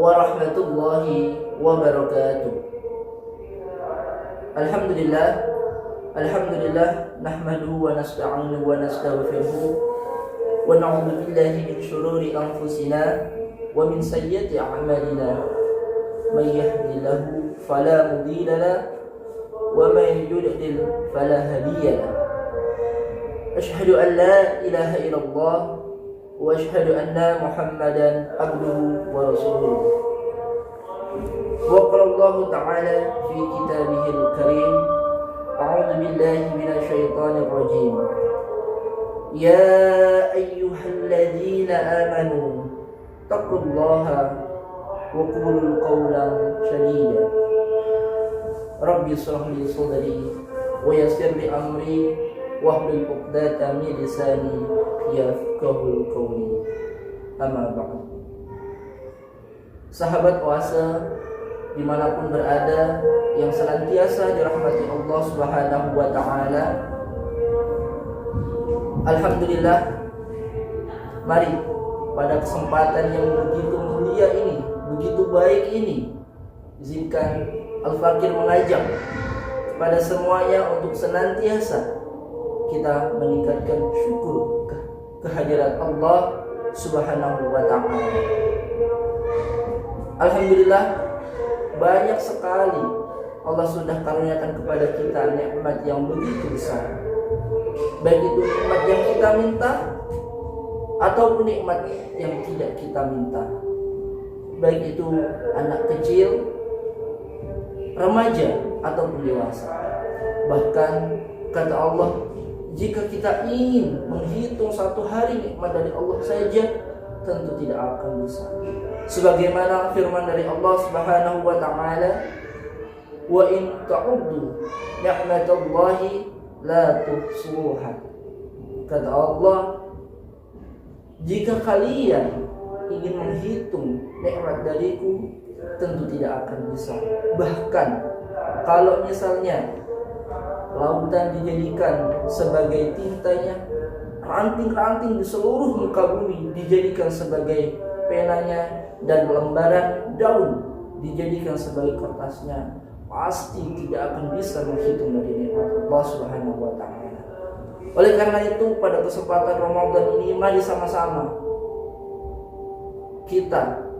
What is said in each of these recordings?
warahmatullahi wabarakatuh. Alhamdulillah nahmaduhu wa nasta'inuhu wa nastaghfiruhu wa na'udzu billahi min shururi anfusina wa min sayyiati a'malina. May yahdihillahu fala mudilla lahu wa may yudlil fala hadiya lahu. Asyhadu an la ilaha illallah wa asyhadu anna Muhammadan abduhu wa rasuluh. Wa qala Allah ta'ala fi kitabihil karim, a'udzu billahi minasy syaithanir rajim. Ya ayyuhalladzina amanu taqullaha wa qulul qawlan sadida. Rabbi shrah li sadri wa yassir li amri wahlul 'uqdatam min lisani yafqahul qawli. Amma ba'd. Sahabat Oase dimanapun berada, yang senantiasa dirahmati Allah Subhanahu wa ta'ala, alhamdulillah, mari pada kesempatan yang begitu mulia ini, begitu baik ini, izinkan Al-Fakir mengajak kepada semuanya untuk senantiasa kita meningkatkan syukur kehadirat Allah Subhanahu wa ta'ala. Alhamdulillah, banyak sekali Allah sudah karuniakan kepada kita nikmat yang begitu besar, baik itu nikmat yang kita minta ataupun nikmat yang tidak kita minta, baik itu anak kecil, remaja ataupun dewasa. Bahkan kata Allah, jika kita ingin menghitung satu hari nikmat dari Allah saja, tentu tidak akan bisa. Sebagaimana firman dari Allah Subhanahu wa ta'ala, wa in ta'uddu ni'matallahi la tuhsuha. Kata Allah, jika kalian ingin menghitung nikmat dariku, tentu tidak akan bisa. Bahkan kalau misalnya lautan dijadikan sebagai tintanya, ranting-ranting di seluruh muka bumi dijadikan sebagai penanya, dan lembaran daun dijadikan sebagai kertasnya, pasti tidak akan bisa menghitung dari nikmat Allah Subhanahu wa ta'ala. Oleh karena itu, pada kesempatan Ramadan ini, mari sama-sama kita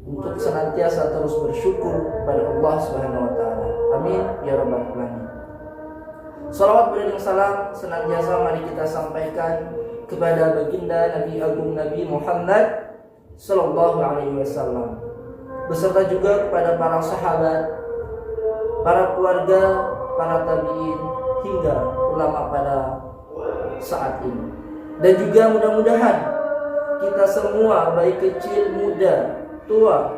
untuk senantiasa terus bersyukur pada Allah Subhanahu wa ta'ala. Amin ya rabbal alamin. Salawat beriring salam senantiasa mari kita sampaikan kepada baginda Nabi Agung Nabi Muhammad Sallallahu Alaihi Wasallam, beserta juga kepada para sahabat, para keluarga, para tabi'in, hingga ulama pada saat ini. Dan juga mudah-mudahan kita semua, baik kecil, muda, tua,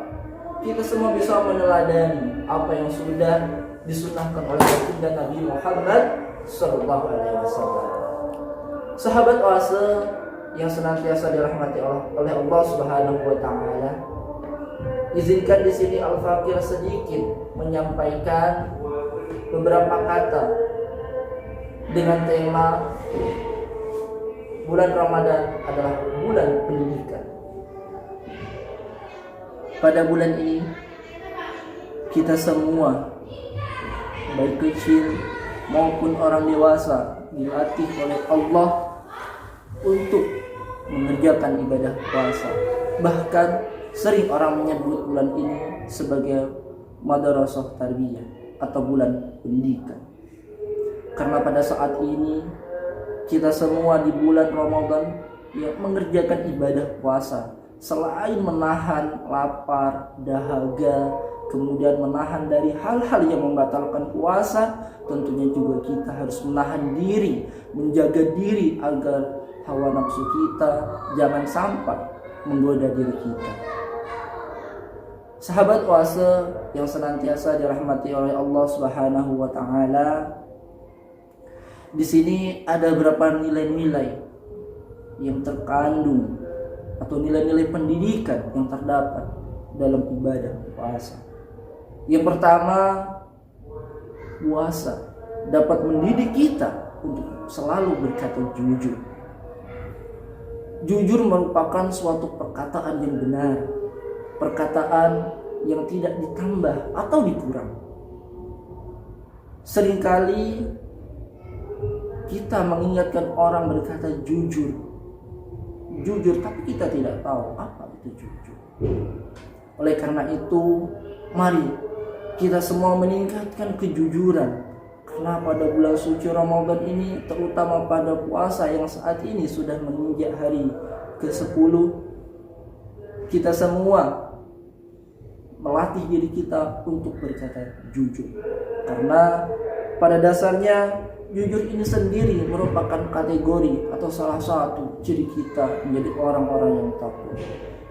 kita semua bisa meneladani apa yang sudah disunahkan oleh baginda Nabi Muhammad Sallallahu Alaihi Wasallam. Sahabat Oase yang senantiasa dirahmati oleh Allah Subhanahu wa ta'ala, izinkan di sini Al-Fakir sedikit menyampaikan beberapa kata dengan tema bulan Ramadan adalah bulan pendidikan. Pada bulan ini kita semua, baik kecil maupun orang dewasa, dilatih oleh Allah untuk mengerjakan ibadah puasa. Bahkan sering orang menyebut bulan ini sebagai madrasah tarbiyah atau bulan pendidikan. Karena pada saat ini kita semua di bulan Ramadan yang mengerjakan ibadah puasa, selain menahan lapar, dahaga, kemudian menahan dari hal-hal yang membatalkan puasa, tentunya juga kita harus menahan diri, menjaga diri agar hawa nafsu kita jangan sampai menggoda diri kita. Sahabat Oase yang senantiasa dirahmati oleh Allah Subhanahu wa ta'ala, di sini ada beberapa nilai-nilai yang terkandung atau nilai-nilai pendidikan yang terdapat dalam ibadah puasa. Yang pertama, puasa dapat mendidik kita untuk selalu berkata jujur. Jujur merupakan suatu perkataan yang benar, perkataan yang tidak ditambah atau dikurang. Seringkali kita mengingatkan orang berkata jujur, tapi kita tidak tahu apa itu jujur. Oleh karena itu, mari kita semua meningkatkan kejujuran. Karena pada bulan suci Ramadan ini, terutama pada puasa yang saat ini sudah menginjak hari ke-10, kita semua melatih diri kita untuk berkata jujur. Karena pada dasarnya jujur ini sendiri merupakan kategori atau salah satu ciri kita menjadi orang-orang yang takwa.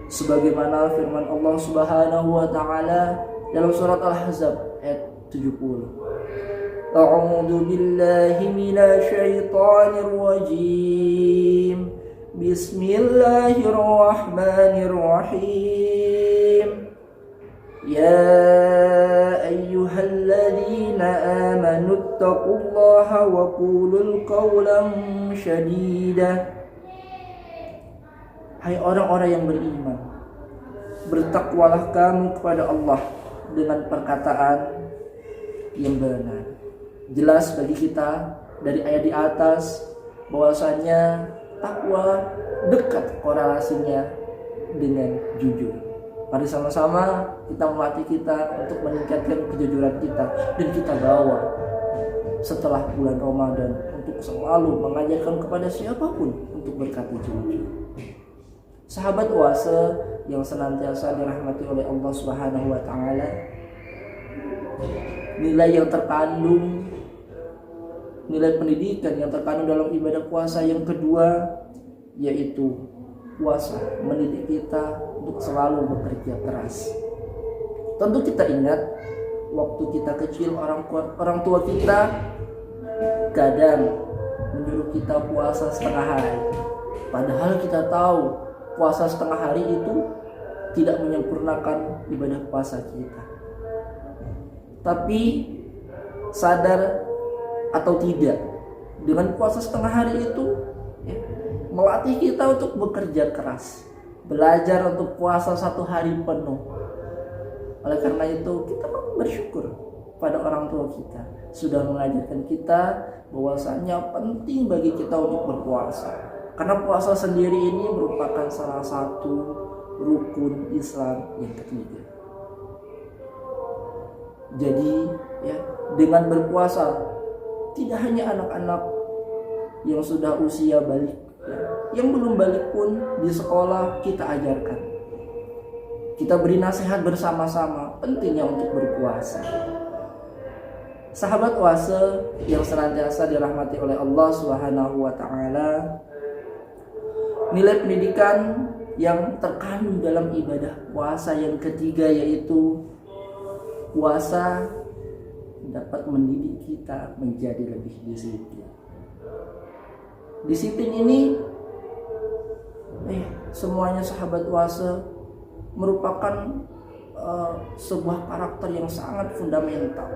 Sebagaimana firman Allah Subhanahu wa taala dalam surat Al-Ahzab ayat 70. A'udzu billahi minasyaitonir rajim. Bismillahirrahmanirrahim. Ya ayyuhalladzina amanu taqullaha wa qulul qawlan syadida. Hai orang-orang yang beriman, bertakwalah kamu kepada Allah dengan perkataan yang benar. Jelas bagi kita dari ayat di atas bahwasanya takwa dekat korelasinya dengan jujur. Mari sama-sama kita melatih kita untuk meningkatkan kejujuran kita, dan kita bawa setelah bulan Ramadan untuk selalu mengajarkan kepada siapapun untuk berkata jujur. Sahabat Oase yang senantiasa dirahmati oleh Allah Subhanahu wa taala, nilai yang terkandung, nilai pendidikan yang terkandung dalam ibadah puasa yang kedua, yaitu puasa mendidik kita untuk selalu bekerja keras. Tentu kita ingat waktu kita kecil, orang tua kita kadang menyuruh kita puasa setengah hari, padahal kita tahu puasa setengah hari itu tidak menyempurnakan ibadah puasa kita. Tapi sadar atau tidak, dengan puasa setengah hari itu melatih kita untuk bekerja keras, belajar untuk puasa 1 hari penuh. Oleh karena itu kita bersyukur pada orang tua kita sudah mengajarkan kita bahwasanya penting bagi kita untuk berpuasa. Karena puasa sendiri ini merupakan salah satu rukun Islam yang ketiga. Jadi dengan berpuasa tidak hanya anak-anak yang sudah usia balik, yang belum balik pun di sekolah kita ajarkan. Kita beri nasihat bersama-sama pentingnya untuk berpuasa. Sahabat Oase yang senantiasa dirahmati oleh Allah Subhanahu wa taala, nilai pendidikan yang terkandung dalam ibadah puasa yang ketiga yaitu puasa dapat mendidik kita menjadi lebih disiplin. Disiplin ini semuanya sahabat Oase merupakan sebuah karakter yang sangat fundamental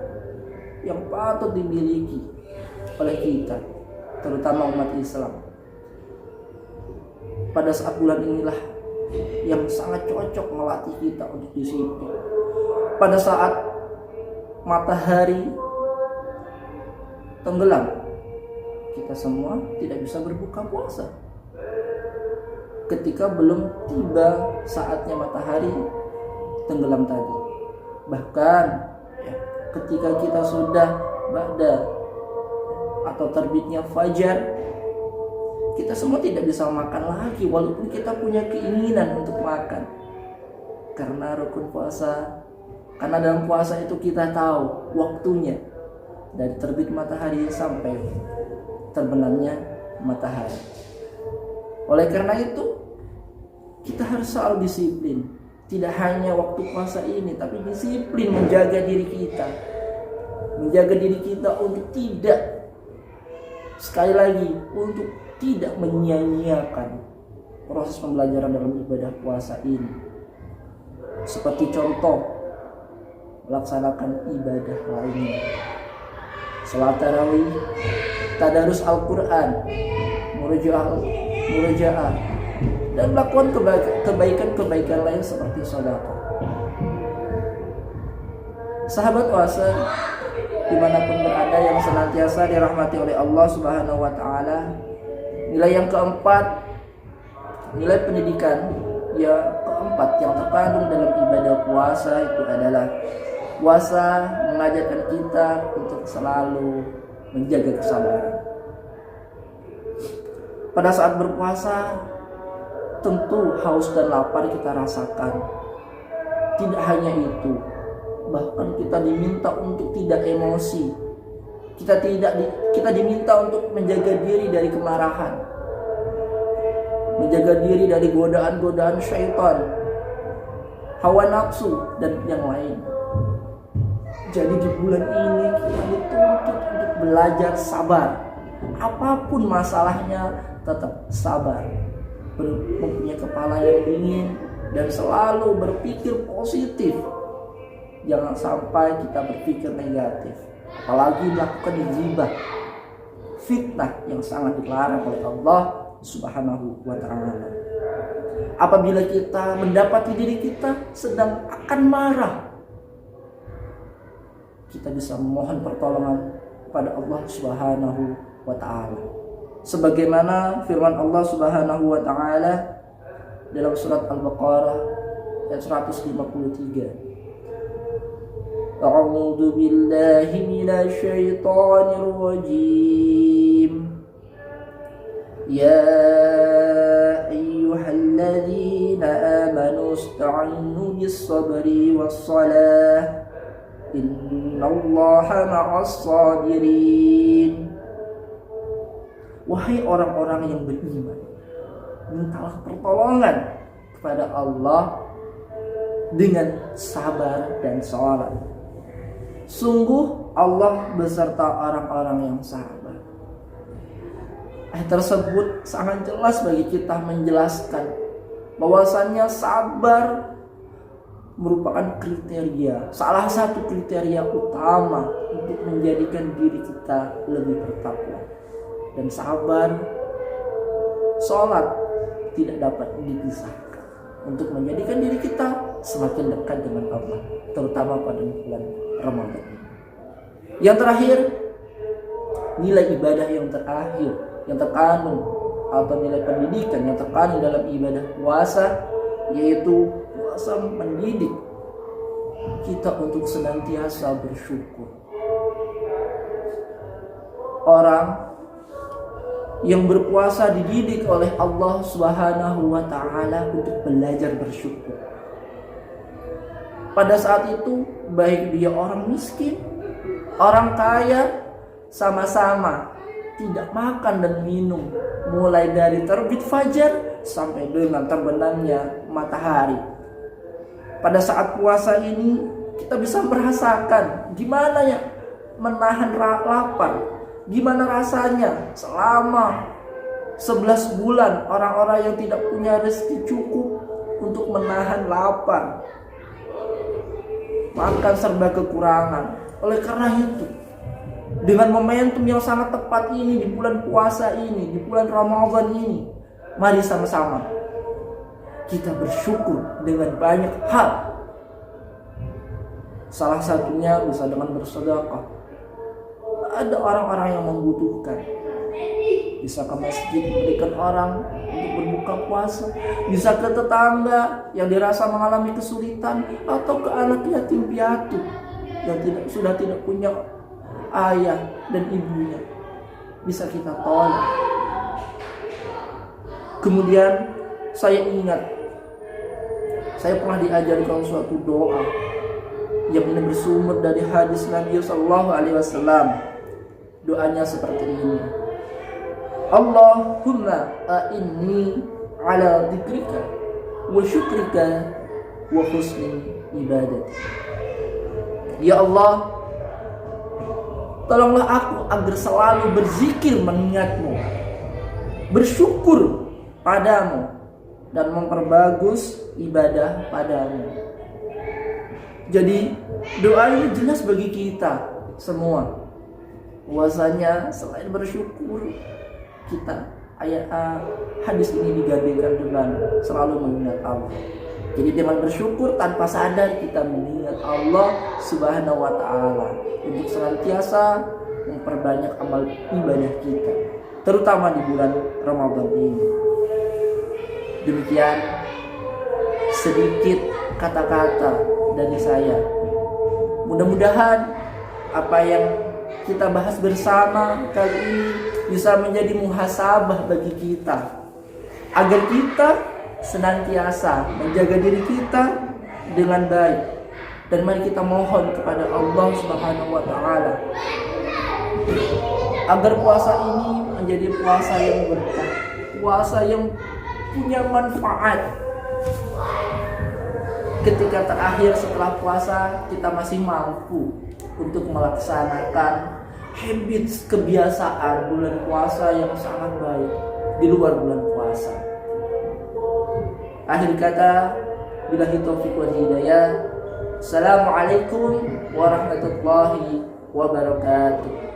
yang patut dimiliki oleh kita, terutama umat Islam. Pada saat bulan inilah yang sangat cocok melatih kita untuk disiplin. Pada saat matahari tenggelam, kita semua tidak bisa berbuka puasa. Ketika belum tiba saatnya matahari tenggelam tadi. Bahkan ketika kita sudah ba'da atau terbitnya fajar, kita semua tidak bisa makan lagi walaupun kita punya keinginan untuk makan. Karena rukun puasa, karena dalam puasa itu kita tahu waktunya dari terbit matahari sampai terbenamnya matahari. Oleh karena itu kita harus selalu disiplin. Tidak hanya waktu puasa ini, tapi disiplin menjaga diri kita. Menjaga diri kita untuk tidak, sekali lagi, untuk tidak menyia-nyiakan proses pembelajaran dalam ibadah puasa ini. Seperti contoh, melaksanakan ibadah lainnya. Salat tarawih, tadarus Al-Quran, murojaah, dan melakukan kebaikan-kebaikan lain seperti sedekah. Sahabat Oase dimanapun berada yang senantiasa dirahmati oleh Allah Subhanahu wa Ta'ala, nilai yang keempat, nilai pendidikan yang keempat yang terkandung dalam ibadah puasa itu adalah puasa mengajarkan kita untuk selalu menjaga kesabaran. Pada saat berpuasa, tentu haus dan lapar kita rasakan. Tidak hanya itu, bahkan kita diminta untuk tidak emosi. Kita diminta untuk menjaga diri dari kemarahan, menjaga diri dari godaan-godaan syaitan, hawa nafsu, dan yang lain. Jadi di bulan ini kita dituntut untuk belajar sabar. Apapun masalahnya, tetap sabar. Mempunyai kepala yang dingin dan selalu berpikir positif. Jangan sampai kita berpikir negatif, apalagi melakukan ghibah, fitnah yang sangat dilarang oleh Allah Subhanahu wa Ta'ala. Apabila kita mendapati diri kita sedang akan marah, kita bisa memohon pertolongan kepada Allah Subhanahu wa Ta'ala, sebagaimana firman Allah Subhanahu wa Ta'ala dalam surat Al-Baqarah ayat 153. A'udzu billahi minasy syaithanir rajim. Ya ayyuhalladzina amanu ista'inu bis-sabri was-salah. Innallaha ma'as sabirin. Wahai orang-orang yang beriman, mintalah pertolongan kepada Allah dengan sabar dan salat. Sungguh Allah beserta orang-orang yang sabar. Ayat tersebut sangat jelas bagi kita menjelaskan bahwasannya sabar merupakan kriteria, salah satu kriteria utama untuk menjadikan diri kita lebih bertakwa. Dan sabar, sholat tidak dapat dipisahkan untuk menjadikan diri kita semakin dekat dengan Allah, terutama pada bulan Ramadan. Yang terakhir, nilai ibadah yang terakhir yang terkandung atau nilai pendidikan yang terkandung dalam ibadah puasa, yaitu puasa mendidik kita untuk senantiasa bersyukur. Orang yang berpuasa dididik oleh Allah Subhanahu wa Ta'ala untuk belajar bersyukur. Pada saat itu, baik dia orang miskin, orang kaya, sama-sama tidak makan dan minum mulai dari terbit fajar sampai dengan terbenamnya matahari. Pada saat puasa ini, kita bisa merasakan gimana ya menahan lapar. Gimana rasanya selama 11 bulan orang-orang yang tidak punya rezeki cukup untuk menahan lapar, makan serba kekurangan. Oleh karena itu, dengan momentum yang sangat tepat ini, di bulan puasa ini, di bulan Ramadan ini, mari sama-sama kita bersyukur dengan banyak hal. Salah satunya bisa dengan bersedekah. Ada orang-orang yang membutuhkan, bisa ke masjid memberikan orang untuk berbuka puasa, bisa ke tetangga yang dirasa mengalami kesulitan, atau ke anak yatim piatu yang sudah tidak punya ayah dan ibunya, bisa kita tolong. Kemudian saya ingat, saya pernah diajarkan suatu doa yang ini bersumber dari hadis Nabi Sallallahu Alaihi Wasallam. Doanya seperti ini: Allahumma a'inni ala dzikrika wa syukrika wa husni ibadati. Ya Allah, tolonglah aku agar selalu berzikir mengingatmu, bersyukur padamu, dan memperbagus ibadah padamu. Jadi doa ini jelas bagi kita semua. Bahwasanya selain bersyukur, kita hadis ini digandingkan dengan selalu mengingat Allah. Jadi dengan bersyukur tanpa sadar kita mengingat Allah Subhanahu wa taala untuk senantiasa memperbanyak amal ibadah kita, terutama di bulan Ramadan ini. Demikian sedikit kata-kata dari saya. Mudah-mudahan apa yang kita bahas bersama kali ini bisa menjadi muhasabah bagi kita, agar kita senantiasa menjaga diri kita dengan baik. Dan mari kita mohon kepada Allah Subhanahu wa taala agar puasa ini menjadi puasa yang berkah, puasa yang punya manfaat. Ketika terakhir setelah puasa kita masih mampu untuk melaksanakan habits, kebiasaan bulan puasa yang sangat baik di luar bulan puasa. Akhir kata, billahi taufiq wal hidayah. Assalamualaikum warahmatullahi wabarakatuh.